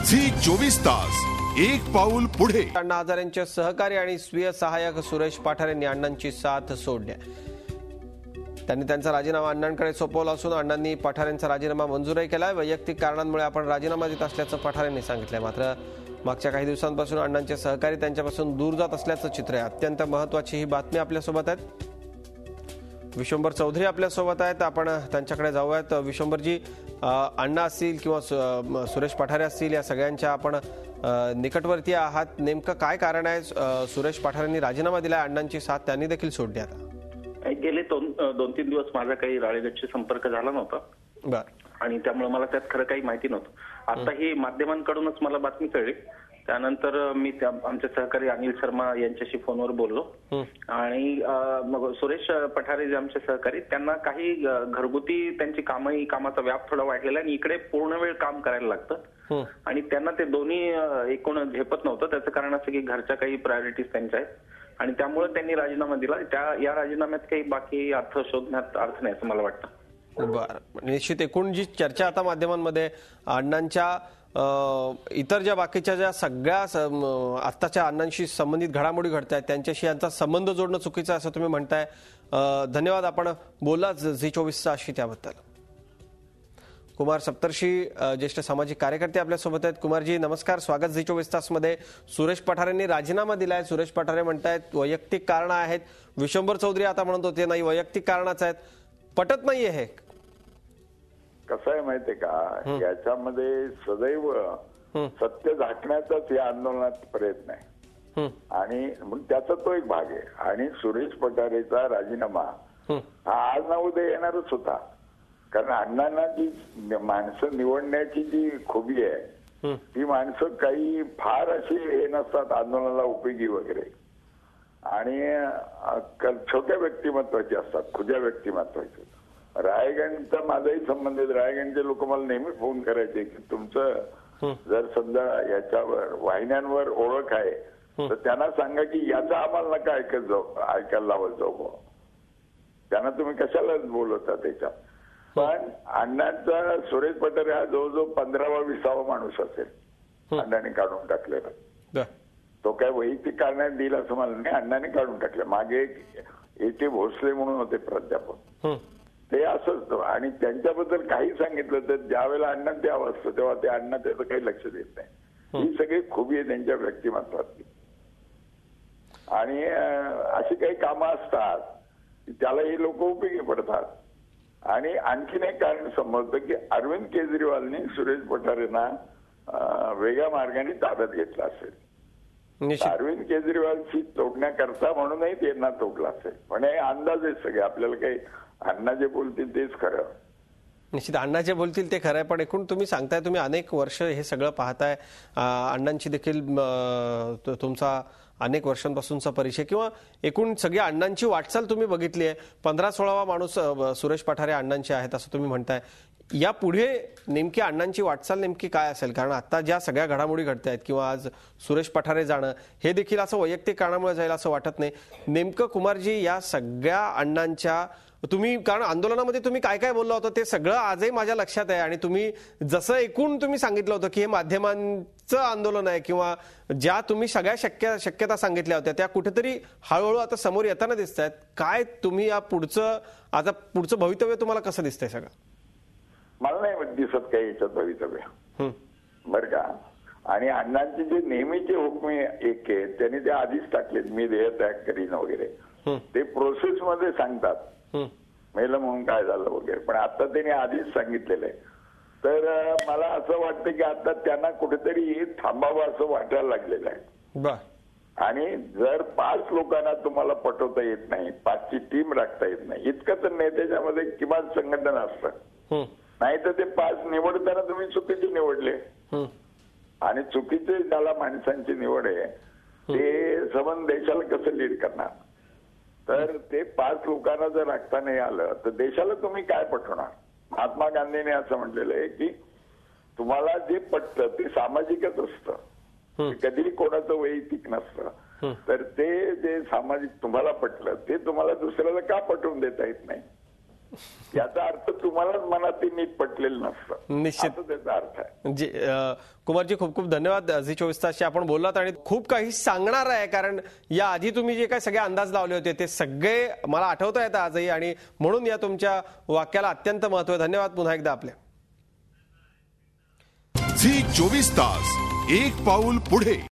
Zee 24 तास एक पाऊल पुढे। अण्णा हजारेंचे सहकारी आणि स्वीय सहाय्यक सुरेश पठारे यांनी अण्णांची साथ सोडली। त्यांनी त्यांचा राजीनामा अण्णांकडे सोपवला असून अण्णांनी पठारेंचा राजीनामा मंजूरही केलाय। वैयक्तिक कारणांमुळे आपण राजीनामा देत असल्याचं पठारेंनी सांगितलंय। मात्र मागच्या काही दिवसांपासून अण्णांचे सहकारी त्यांच्यापासून दूर जात असल्याचं चित्र आहे। अत्यंत महत्त्वाची ही बातमी आपल्यासोबत आहे। विश्वंभर चौधरी आपल्यासोबत आहेत, आपण त्यांच्याकडे जाऊयात। विश्वंभरजी, अण्णा असतील किंवा सुरेश पठारे असतील, या सगळ्यांच्या आपण निकटवर्ती आहात। नेमकं काय कारण आहे सुरेश पठारेंनी राजीनामा दिलाय, अण्णांची साथ त्यांनी देखील सोडली? आता गेले 2-3 दिवस माझा काही राळेगणशी संपर्क झाला नव्हता बरं, आणि त्यामुळे मला त्यात खरं काही माहिती नव्हतं। आता ही माध्यमांकडूनच मला बातमी कळली। त्यानंतर मी आमचे सहकारी अनिल शर्मा यांच्याशी फोनवर बोललो आणि मग सुरेश पठारे जे आमचे सहकारी, त्यांना काही घरगुती त्यांची कामाचा व्याप थोडा वाढलेला आणि इकडे पूर्ण वेळ काम करायला लागतं आणि त्यांना ते दोन्ही एकूण झेपत नव्हतं। त्याचं कारण असं की घरच्या काही प्रायोरिटीज त्यांच्या आहेत आणि त्यामुळे त्यांनी राजीनामा दिला। या राजीनाम्यात काही बाकी अर्थ शोधण्यात अर्थ नाही असं मला वाटतं। बरं, निश्चित एकूण जी चर्चा आता माध्यमांमध्ये अण्णांच्या इतर ज्या बाकीच्या ज्या सगळ्या आत्ताच्या अण्णांशी संबंधित घडामोडी घडत आहेत त्यांच्याशी यांचा संबंध जोडणं चुकीचं असं तुम्ही म्हणताय। धन्यवाद, आपण बोलला झी 24 तासशी त्याबद्दल। कुमार सप्तर्षी ज्येष्ठ सामाजिक कार्यकर्ते आपल्यासोबत आहेत। कुमारजी नमस्कार, स्वागत झी 24 तासमध्ये। सुरेश पठारेंनी राजीनामा दिलाय, सुरेश पठारे म्हणतायत वैयक्तिक कारण आहेत। विश्वंभर चौधरी आता म्हणत होते नाही वैयक्तिक कारणच आहेत, पटत नाहीये हे। कसं आहे माहितीये का, याच्यामध्ये सदैव सत्य झाकण्याचाच या आंदोलनात प्रयत्न आहे आणि त्याचा तो एक भाग आहे। आणि सुरेश पठारेचा राजीनामा हा आज ना उद्या येणारच होता, कारण अण्णांना जी माणसं निवडण्याची जी खुबी आहे ती माणसं काही फार अशी हे नसतात आंदोलनाला उपयोगी वगैरे, आणि छोट्या व्यक्तिमत्वाची असतात, खुद्या व्यक्तिमत्वाची। रायगणचा माझाही संबंधित, रायगणचे लोक मला नेहमी फोन करायचे की तुमचं जर समजा याच्यावर वाहिन्यांवर ओळख आहे तर त्यांना सांगा की याचा आम्हाला नका ऐकायला लावत जाऊ, त्यांना तुम्ही कशाला बोलवता त्याच्यात। पण अण्णांचा सुरेश पठारे हा जवळजवळ 15वा-20वा माणूस असेल अण्णांनी काढून टाकलेला। तो काय वैयक्तिक कारणाने दिला असं मला नाही, अण्णांनी काढून टाकलं। मागे एक भोसले म्हणून होते प्राध्यापक, ते असंच। आणि त्यांच्याबद्दल काही सांगितलं तर ज्यावेळेला अण्णा द्यावं असतं तेव्हा ते अण्णा त्याचं काही लक्ष देत नाही। ही सगळी खुबी आहे त्यांच्या व्यक्तिमत्वातली। आणि अशी काही कामं असतात त्याला हे लोक उपयोगी पडतात। आणि आणखीन एक कारण समजतं की अरविंद केजरीवालनी सुरेश पठारेंना वेगळ्या मार्गाने ताब्यात घेतला असेल। अरविंद केजरीवालची तोडण्याकरता म्हणूनही त्यांना तोडला असेल, पण हे अंदाज आहेत सगळे, आपल्याला काही अण्णा जे बोलतील तेच खरं। निश्चित अण्णा जे बोलतील ते खरं आहे, पण एकूण तुम्ही सांगताय तुम्ही अनेक वर्ष हे सगळं पाहताय, अण्णांची देखील तुमचा अनेक वर्षांपासूनचा परिचय किंवा एकूण सगळ्या अण्णांची वाटचाल तुम्ही बघितली आहे। 15-16वा माणूस सुरेश पठारे अण्णांचे आहेत असं तुम्ही म्हणताय। या पुढे नेमकी अण्णांची वाटचाल नेमकी काय असेल? कारण आता ज्या सगळ्या घडामोडी घडतायत किंवा आज सुरेश पठारे जाणं हे देखील असं वैयक्तिक कारणामुळे जाईल असं वाटत नाही। नेमकं कुमारजी या सगळ्या अण्णांच्या तुम्ही, कारण आंदोलनामध्ये तुम्ही काय काय बोलला होता ते सगळं आजही माझ्या लक्षात आहे, आणि तुम्ही जसं एकूण तुम्ही सांगितलं होतं की हे माध्यमांचं आंदोलन आहे किंवा ज्या तुम्ही सगळ्या शक्यता सांगितल्या होत्या त्या कुठेतरी हळूहळू आता समोर येताना दिसत आहेत। काय तुम्ही या पुढचं भवितव्य तुम्हाला कसं दिसतंय सगळं? मला नाही दिसत काही याच्यात भवितव्य, बरं का। आणि अण्णांचे जे नेहमीचे हुकमे एक आहेत त्यांनी ते आधीच टाकलेत, मी देह त्याग करीन वगैरे, ते प्रोसेस मध्ये सांगतात मेलं म्हणून काय झालं वगैरे, पण आता त्यांनी आधीच सांगितलेलं आहे। तर मला असं वाटतं की आता त्यांना कुठेतरी थांबावं असं वाटायला लागलेलं आहे। आणि जर 5 लोकांना तुम्हाला पटवता येत नाही, 5ची टीम राखता येत नाही, इतकं तर नेत्याच्यामध्ये किमान संघटन असतं, नाही तर ते 5 निवडताना तुम्ही चुकीचे निवडले आणि चुकीचे ज्याला माणसांची निवड आहे ते संबंध देशाला कसं लीड करणार? तर ते 5 लोकांना जर राखता नाही आलं तर देशाला तुम्ही काय पटवणार? महात्मा गांधींनी असं म्हटलेलं आहे की तुम्हाला जे पटतं ते सामाजिकच असतं, कधीही कोणाचं वैयक्तिक नसतं। तर ते जे सामाजिक तुम्हाला पटलं ते तुम्हाला दुसऱ्याला का पटवून देता येत नाही? याचा अर्थ तुम्हालाच मनात ते नीट पटलेलं नसतं. निश्चित. असं त्याचा अर्थ आहे. जी कुमारजी, खूप खूप धन्यवाद. झी24 तासशी आपण बोललात आणि खूप काही सांगणार आहे, कारण या आधी तुम्ही जे काही सगळे अंदाज लावले होते ते सगळे मला आठवता येतात आजही, आणि म्हणून या तुमच्या वाक्याला अत्यंत महत्व आहे. धन्यवाद पुन्हा एकदा आपल्या. झी 24 तास, एक पाऊल पुढे.